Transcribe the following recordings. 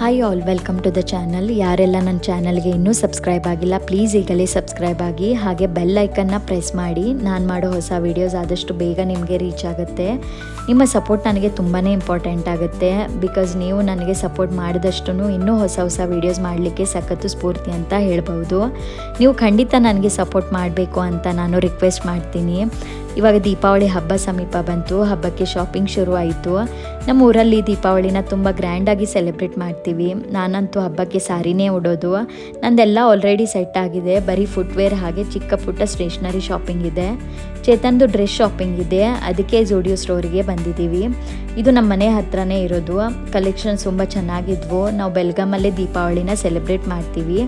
Hi all, welcome to the channel. ಯಾರೆಲ್ಲ ನನ್ನ ಚಾನಲ್ಗೆ ಇನ್ನೂ ಸಬ್ಸ್ಕ್ರೈಬ್ ಆಗಿಲ್ಲ, ಪ್ಲೀಸ್ ಈಗಲೇ ಸಬ್ಸ್ಕ್ರೈಬ್ ಆಗಿ, ಹಾಗೆ ಬೆಲ್ ಐಕನ್ನ ಪ್ರೆಸ್ ಮಾಡಿ. ನಾನು ಮಾಡೋ ಹೊಸ ವೀಡಿಯೋಸ್ ಆದಷ್ಟು ಬೇಗ ನಿಮಗೆ ರೀಚ್ ಆಗುತ್ತೆ. ನಿಮ್ಮ ಸಪೋರ್ಟ್ ನನಗೆ ತುಂಬಾ ಇಂಪಾರ್ಟೆಂಟ್ ಆಗುತ್ತೆ. ಬಿಕಾಸ್ ನೀವು ನನಗೆ ಸಪೋರ್ಟ್ ಮಾಡಿದಷ್ಟು ಇನ್ನೂ ಹೊಸ ಹೊಸ ವೀಡಿಯೋಸ್ ಮಾಡಲಿಕ್ಕೆ ಸಖತ್ತು ಸ್ಫೂರ್ತಿ ಅಂತ ಹೇಳ್ಬೋದು. ನೀವು ಖಂಡಿತ ನನಗೆ ಸಪೋರ್ಟ್ ಮಾಡಬೇಕು ಅಂತ ನಾನು ರಿಕ್ವೆಸ್ಟ್ ಮಾಡ್ತೀನಿ. ಇವಾಗ ದೀಪಾವಳಿ ಹಬ್ಬ ಸಮೀಪ ಬಂತು. ಹಬ್ಬಕ್ಕೆ ಶಾಪಿಂಗ್ ಶುರು ಆಯಿತು. ನಮ್ಮ ಊರಲ್ಲಿ ದೀಪಾವಳಿನ ತುಂಬ ಗ್ರ್ಯಾಂಡಾಗಿ ಸೆಲೆಬ್ರೇಟ್ ಮಾಡ್ತೀವಿ. ನಾನಂತೂ ಹಬ್ಬಕ್ಕೆ ಸಾರಿನೇ ಉಡೋದು. ನಂದೆಲ್ಲ ಆಲ್ರೆಡಿ ಸೆಟ್ ಆಗಿದೆ. ಬರೀ ಫುಟ್ವೇರ್ ಹಾಗೆ ಚಿಕ್ಕ ಪುಟ್ಟ ಸ್ಟೇಷ್ನರಿ ಶಾಪಿಂಗ್ ಇದೆ. ಚೇತನ್ದು ಡ್ರೆಸ್ ಶಾಪಿಂಗ್ ಇದೆ. ಅದಕ್ಕೆ ಜೋಡಿಯೋ ಸ್ಟೋರಿಗೆ ಬಂದಿದ್ದೀವಿ. ಇದು ನಮ್ಮ ಮನೆ ಹತ್ರನೇ ಇರೋದು. ಕಲೆಕ್ಷನ್ಸ್ ತುಂಬ ಚೆನ್ನಾಗಿದ್ವು. ನಾವು ಬೆಲ್ಗಾಮಲ್ಲೇ ದೀಪಾವಳಿನ ಸೆಲೆಬ್ರೇಟ್ ಮಾಡ್ತೀವಿ.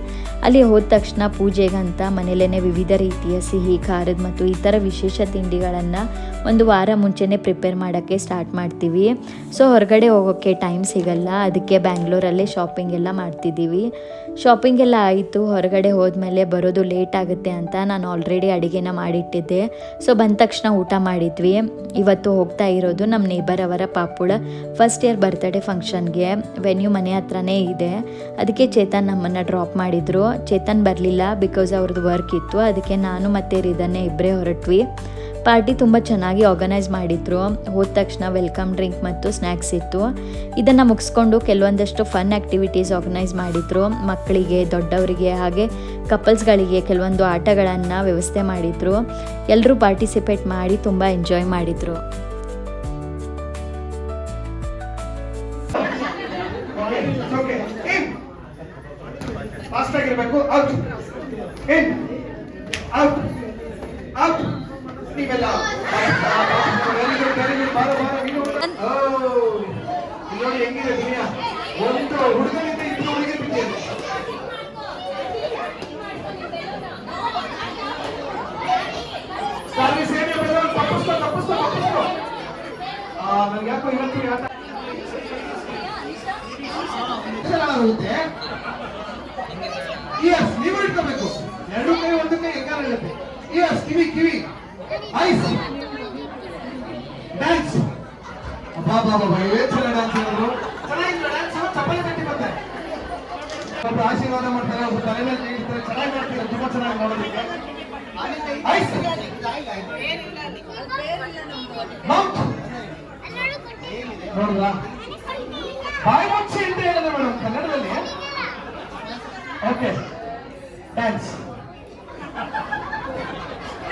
ಅಲ್ಲಿ ಹೋದ ತಕ್ಷಣ ಪೂಜೆಗಂತ ಮನೇಲೇ ವಿವಿಧ ರೀತಿಯ ಸಿಹಿ, ಖಾರದ ಮತ್ತು ಇತರ ವಿಶೇಷ ತಿಂಡಿಗಳನ್ನು ಒಂದು ವಾರ ಮುಂಚೆನೇ ಪ್ರಿಪೇರ್ ಮಾಡೋಕ್ಕೆ ಸ್ಟಾರ್ಟ್ ಮಾಡ್ತೀವಿ. ಸೊ ಹೊರಗಡೆ ಹೋಗೋಕ್ಕೆ ಟೈಮ್ ಸಿಗಲ್ಲ. ಅದಕ್ಕೆ ಬ್ಯಾಂಗ್ಳೂರಲ್ಲೇ ಶಾಪಿಂಗ್ ಎಲ್ಲ ಮಾಡ್ತಿದ್ದೀವಿ. ಶಾಪಿಂಗ್ ಎಲ್ಲ ಆಯಿತು. ಹೊರಗಡೆ ಹೋದ್ಮೇಲೆ ಬರೋದು ಲೇಟ್ ಆಗುತ್ತೆ ಅಂತ ನಾನು ಆಲ್ರೆಡಿ ಅಡುಗೆನ ಮಾಡಿಟ್ಟಿದ್ದೆ. ಸೊ ಬಂದ ತಕ್ಷಣ ಊಟ ಮಾಡಿದ್ವಿ. ಇವತ್ತು ಹೋಗ್ತಾ ಇರೋದು ನಮ್ಮ ನೇಬರ್ ಅವರ ಪಾಪುಳ ಫಸ್ಟ್ ಇಯರ್ ಬರ್ತ್ಡೇ ಫಂಕ್ಷನ್ಗೆ. ವೆನ್ಯೂ ಮನೆ ಹತ್ರನೇ ಇದೆ. ಅದಕ್ಕೆ ಚೇತನ್ ನಮ್ಮನ್ನು ಡ್ರಾಪ್ ಮಾಡಿದರು. ಚೇತನ್ ಬರಲಿಲ್ಲ, ಬಿಕಾಸ್ ಅವ್ರದ್ದು ವರ್ಕ್ ಇತ್ತು. ಅದಕ್ಕೆ ನಾನು ಮತ್ತು ರಿದನ್ನೇ ಇಬ್ಬರೇ ಹೊರಟ್ವಿ. ಪಾರ್ಟಿ ತುಂಬ ಚೆನ್ನಾಗಿ ಆರ್ಗನೈಸ್ ಮಾಡಿದ್ರು. ಹೋದ ತಕ್ಷಣ ವೆಲ್ಕಮ್ ಡ್ರಿಂಕ್ ಮತ್ತು ಸ್ನ್ಯಾಕ್ಸ್ ಇತ್ತು. ಇದನ್ನು ಮುಗಿಸ್ಕೊಂಡು ಕೆಲವೊಂದಷ್ಟು ಫನ್ ಆ್ಯಕ್ಟಿವಿಟೀಸ್ ಆರ್ಗನೈಸ್ ಮಾಡಿದ್ರು. ಮಕ್ಕಳಿಗೆ, ದೊಡ್ಡವರಿಗೆ ಹಾಗೆ ಕಪಲ್ಸ್ಗಳಿಗೆ ಕೆಲವೊಂದು ಆಟಗಳನ್ನು ವ್ಯವಸ್ಥೆ ಮಾಡಿದರು. ಎಲ್ಲರೂ ಪಾರ್ಟಿಸಿಪೇಟ್ ಮಾಡಿ ತುಂಬ ಎಂಜಾಯ್ ಮಾಡಿದರು. ನೀವೆಲ್ಲ ನೋಡಿ ಹೆಂಗಿದೆ ದುನಿಯಾ. ಒಂದು ಹುಡುಗನಿಂದ ಇಬ್ಬರು ಹುಡುಗಿ ಬಿಟ್ಟಿದೆ. ಸರ್ವಿಸ್ ಏನೇ ಬಂದ್ರೆ ತಪ್ಪಿಸ್ಕೊ. ನನ್ಗೆ ಯಾಕೋ ಇವತ್ತು ಆಗುತ್ತೆ. ಇಯರ್ಸ್ ನೀವು ಇಟ್ಕೋಬೇಕು. ಎರಡು ಕೈ ಒಂದು ಕೈ ಹೆಂಗಾರ ಇರುತ್ತೆ. ಇಯರ್ಸ್ ಕಿವಿ ಐಸ್ ಡ್ಯಾನ್ಸ್. ಬಾಬಾ ಏನ್ ಚೆನ್ನಾಗಿ ಡ್ಯಾನ್ಸ್ ಮಾಡೋದು. ಚೆನ್ನಾಗಿಲ್ಲ ಡ್ಯಾನ್ಸ್. ಚಪ್ಪಲಿ ಕಟ್ಟಿ ಬರ್ತಾರೆ, ಒಬ್ಬರು ಆಶೀರ್ವಾದ ಮಾಡ್ತಾರೆ, ಒಬ್ಬರು ತಲೆ ಮೇಲೆ ತೆಗಿತಾರೆ. ಚೆನ್ನಾಗಿ ಮಾಡ್ತಾರೆ, ತುಂಬಾ ಚೆನ್ನಾಗಿ ಮಾಡೋದಕ್ಕೆ. ಐಸ್ ಮೌತ್ ನೋಡುದಾ. ಬಾಯಿ ಮುಚ್ಚಿ ಅಂತ ಹೇಳಿದೆ ಮೇಡಮ್ ಕನ್ನಡದಲ್ಲಿ. Okay dance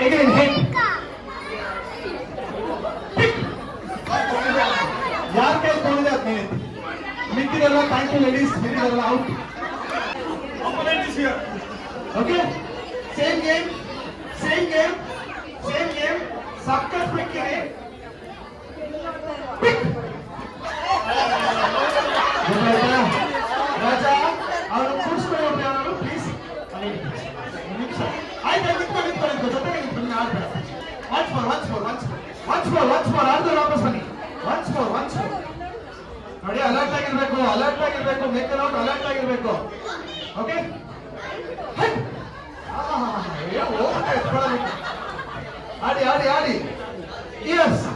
again head. ಯಾರ ಕೈ ತಗೊಂಡಿದೆ ಅದ್ನೇ ಮಿಕ್ಕಿದೆಲ್ಲ ಥ್ಯಾಂಕ್ ಯು ಲೇಡೀಸ್. ಮಿಕ್ಕಿದೆಲ್ಲ out. Opponent is here. Okay same game ಸಕ್ಕತ್ ಕ್ವಿಕ್ ಇದೆ. ರಾಜಾ ಅವನು ಕೂರಿಸ್ಕೊಂಡು ಹೋಗ್ತಾರೆ ಪ್ಲೀಸ್. ಆಯ್ತು ನಿಂತ್ಕೊಂಡು ಜೊತೆಗೆ ನಿಂತ್ಕೊಂಡು ಆಡ್ಬೇಡ. once more ಆಡ್ದು ವಾಪಸ್ ಬನ್ನಿ. once more ನೋಡಿ. ಅಲರ್ಟ್ ಆಗಿರ್ಬೇಕು. ಮೇಕರ್ ಔಟ್ ಅಲರ್ಟ್ ಆಗಿರ್ಬೇಕು. ಓಕೆ ಆಡಿ. ಇಯರ್ಸ್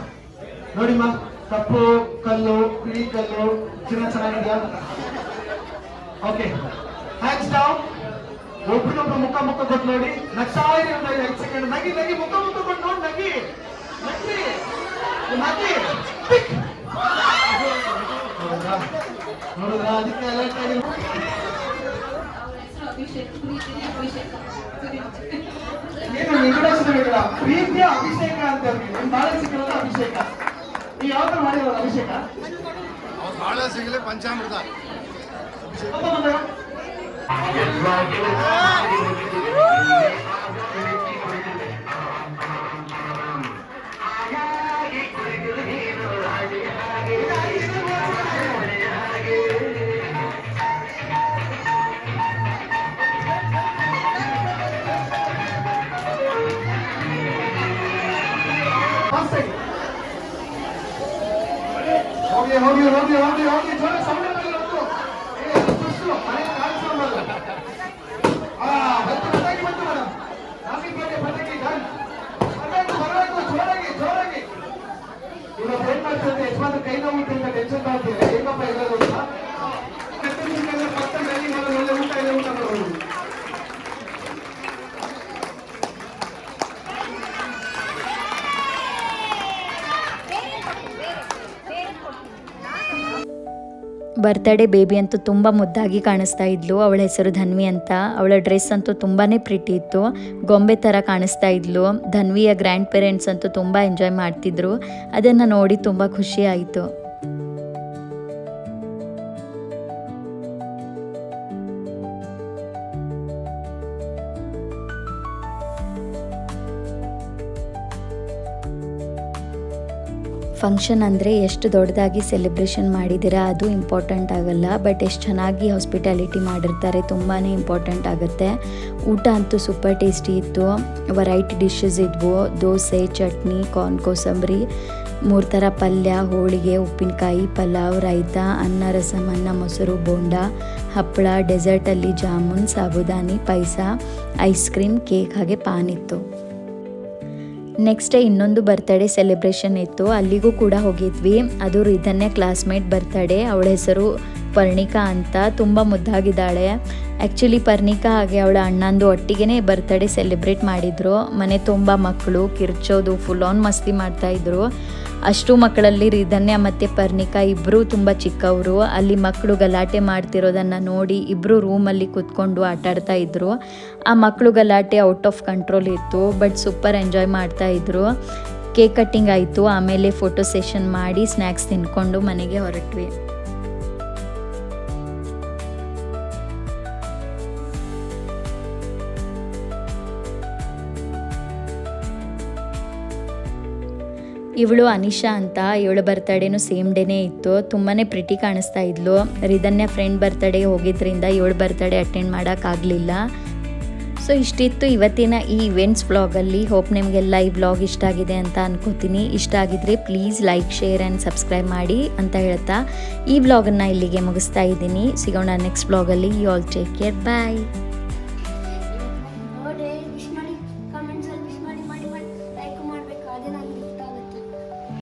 ನೋಡಿಮ್ಮ, ಕಪ್ಪು ಕಲ್ಲು, ಬಿಳಿ ಕಲ್ಲು, ಚೆನ್ನಾಗಿದೆಯಾ? Okay hands down. ಒಬ್ರಿಗೊಬ್ರು ಮುಖ ಕೊಟ್ಟು ನೋಡಿ. ನಗ್ತಾ ಇರಿ ಒಂದು 5 ಸೆಕೆಂಡ್. ನಗಿ ಮುಖ ಕೊಟ್ಟು ನೋಡಿ. ನಗಿ ನೋಡಿದ್ರ. ಅದಕ್ಕೆ ಅಲರ್ಟ್ ಆಗಿರ್ಬೇಕು. ಏನು ಇಂಟ್ರೊಡಕ್ಷನ್ ಹೇಳಿಲ್ಲ. ಪ್ರೀತಿಯ ಅಭಿಷೇಕ ಅಂತ ನಿಮ್ ಬಾಳೆ ಸಿಕ್ಕಲ್ಲ ಅಭಿಷೇಕ. ನೀವು ಯಾವ ತರ ಮಾಡಿರೋದು ಅಭಿಷೇಕ? ಬಾಳೆ ಸಿಗಲಿ ಪಂಚಾಮೃತ ಹೋಗಿ ಜೋರ ಸೌಂಡ್ ಯಜಮಾನ ಕೈ ನೋವು ಟೆನ್ಷನ್ ಮಾಡ್ತೀರಾ. ಹೇಗಪ್ಪ ಇರೋದು ಅಂತ ಬರ್ತ್ಡೇ ಬೇಬಿ ಅಂತೂ ತುಂಬ ಮುದ್ದಾಗಿ ಕಾಣಿಸ್ತಾ ಇದ್ಲು. ಅವಳ ಹೆಸರು ಧನ್ವಿ ಅಂತ. ಅವಳ ಡ್ರೆಸ್ ಅಂತೂ ತುಂಬಾ ಪ್ರಿಟಿ ಇತ್ತು, ಗೊಂಬೆ ಥರ ಕಾಣಿಸ್ತಾ ಇದ್ಲು. ಧನ್ವಿಯ ಗ್ರ್ಯಾಂಡ್ ಪೇರೆಂಟ್ಸ್ ಅಂತೂ ತುಂಬ ಎಂಜಾಯ್ ಮಾಡ್ತಿದ್ರು. ಅದನ್ನು ನೋಡಿ ತುಂಬ ಖುಷಿ ಆಯಿತು. ಫಂಕ್ಷನ್ ಅಂದರೆ ಎಷ್ಟು ದೊಡ್ಡದಾಗಿ ಸೆಲೆಬ್ರೇಷನ್ ಮಾಡಿದ್ದೀರಾ ಅದು ಇಂಪಾರ್ಟೆಂಟ್ ಆಗಲ್ಲ, ಬಟ್ ಎಷ್ಟು ಚೆನ್ನಾಗಿ ಹಾಸ್ಪಿಟಾಲಿಟಿ ಮಾಡಿರ್ತಾರೆ ತುಂಬಾ ಇಂಪಾರ್ಟೆಂಟ್ ಆಗುತ್ತೆ. ಊಟ ಅಂತೂ ಸೂಪರ್ ಟೇಸ್ಟಿ ಇತ್ತು. ವೆರೈಟಿ ಡಿಶಸ್ ಇದ್ವು. ದೋಸೆ, ಚಟ್ನಿ, ಕಾರ್ನ್ ಕೋಸಂಬರಿ, 3 ಥರ ಪಲ್ಯ, ಹೋಳಿಗೆ, ಉಪ್ಪಿನಕಾಯಿ, ಪಲಾವ್, ರೈತ, ಅನ್ನ, ರಸಂ, ಅನ್ನ, ಮೊಸರು, ಬೋಂಡ, ಹಪ್ಪಳ, ಡೆಸರ್ಟಲ್ಲಿ ಜಾಮೂನ್, ಸಾಬುದಾನಿ, ಪಾಯಸ, ಐಸ್ ಕ್ರೀಮ್, ಕೇಕ್ ಹಾಗೆ ಪಾನ್ ಇತ್ತು. ನೆಕ್ಸ್ಟ್ ಡೇ ಇನ್ನೊಂದು ಬರ್ತ್ಡೇ ಸೆಲೆಬ್ರೇಷನ್ ಇತ್ತು, ಅಲ್ಲಿಗೂ ಕೂಡ ಹೋಗಿದ್ವಿ. ಅದು ರಿಧನ್ಯ ಕ್ಲಾಸ್ಮೇಟ್ ಬರ್ತ್ಡೇ. ಅವಳ ಹೆಸರು ಪರ್ಣಿಕಾ ಅಂತ. ತುಂಬ ಮುದ್ದಾಗಿದ್ದಾಳೆ. ಆ್ಯಕ್ಚುಲಿ ಪರ್ಣಿಕಾ ಹಾಗೆ ಅವಳ ಅಣ್ಣಂದು ಒಟ್ಟಿಗೆ ಬರ್ತ್ಡೇ ಸೆಲೆಬ್ರೇಟ್ ಮಾಡಿದರು. ಮನೆ ತುಂಬ ಮಕ್ಕಳು ಕಿರ್ಚೋದು, ಫುಲ್ ಆನ್ ಮಸ್ತಿ ಮಾಡ್ತಾಯಿದ್ರು. ಅಷ್ಟು ಮಕ್ಕಳಲ್ಲಿ ರಿಧನ್ಯ ಮತ್ತು ಪರ್ಣಿಕಾ ಇಬ್ಬರೂ ತುಂಬ ಚಿಕ್ಕವರು. ಅಲ್ಲಿ ಮಕ್ಕಳು ಗಲಾಟೆ ಮಾಡ್ತಿರೋದನ್ನು ನೋಡಿ ಇಬ್ಬರು ರೂಮಲ್ಲಿ ಕೂತ್ಕೊಂಡು ಆಟಾಡ್ತಾ ಇದ್ರು. ಆ ಮಕ್ಕಳು ಗಲಾಟೆ ಔಟ್ ಆಫ್ ಕಂಟ್ರೋಲ್ ಇತ್ತು, ಬಟ್ ಸೂಪರ್ ಎಂಜಾಯ್ ಮಾಡ್ತಾಯಿದ್ರು. ಕೇಕ್ ಕಟ್ಟಿಂಗ್ ಆಯಿತು. ಆಮೇಲೆ ಫೋಟೋ ಸೆಷನ್ ಮಾಡಿ ಸ್ನ್ಯಾಕ್ಸ್ ತಿನ್ಕೊಂಡು ಮನೆಗೆ ಹೊರಟ್ವಿ. ಇವಳು ಅನಿಶಾ ಅಂತ. ಇವಳ ಬರ್ತಡೇನು ಸೇಮ್ ಡೇನೇ ಇತ್ತು. ತುಂಬಾ ಪ್ರಿಟಿ ಕಾಣಿಸ್ತಾ ಇದ್ಲು. ರಿಧನ್ಯ ಫ್ರೆಂಡ್ ಬರ್ತಡೇ ಹೋಗಿದ್ರಿಂದ ಇವಳ ಬರ್ತಡೇ ಅಟೆಂಡ್ ಮಾಡೋಕ್ಕಾಗಲಿಲ್ಲ. ಸೊ ಇಷ್ಟಿತ್ತು ಇವತ್ತಿನ ಈ ಇವೆಂಟ್ಸ್ ವ್ಲಾಗಲ್ಲಿ. ಹೋಪ್ ನಿಮಗೆಲ್ಲ ಈ ವ್ಲಾಗ್ ಇಷ್ಟ ಆಗಿದೆ ಅಂತ ಅನ್ಕೋತೀನಿ. ಇಷ್ಟ ಆಗಿದ್ರೆ please like, share and subscribe ಮಾಡಿ ಅಂತ ಹೇಳ್ತಾ ಈ ವ್ಲಾಗನ್ನು ಇಲ್ಲಿಗೆ ಮುಗಿಸ್ತಾ ಇದ್ದೀನಿ. ಸಿಗೋಣ ನೆಕ್ಸ್ಟ್ ವ್ಲಾಗಲ್ಲಿ. You all take care. Bye.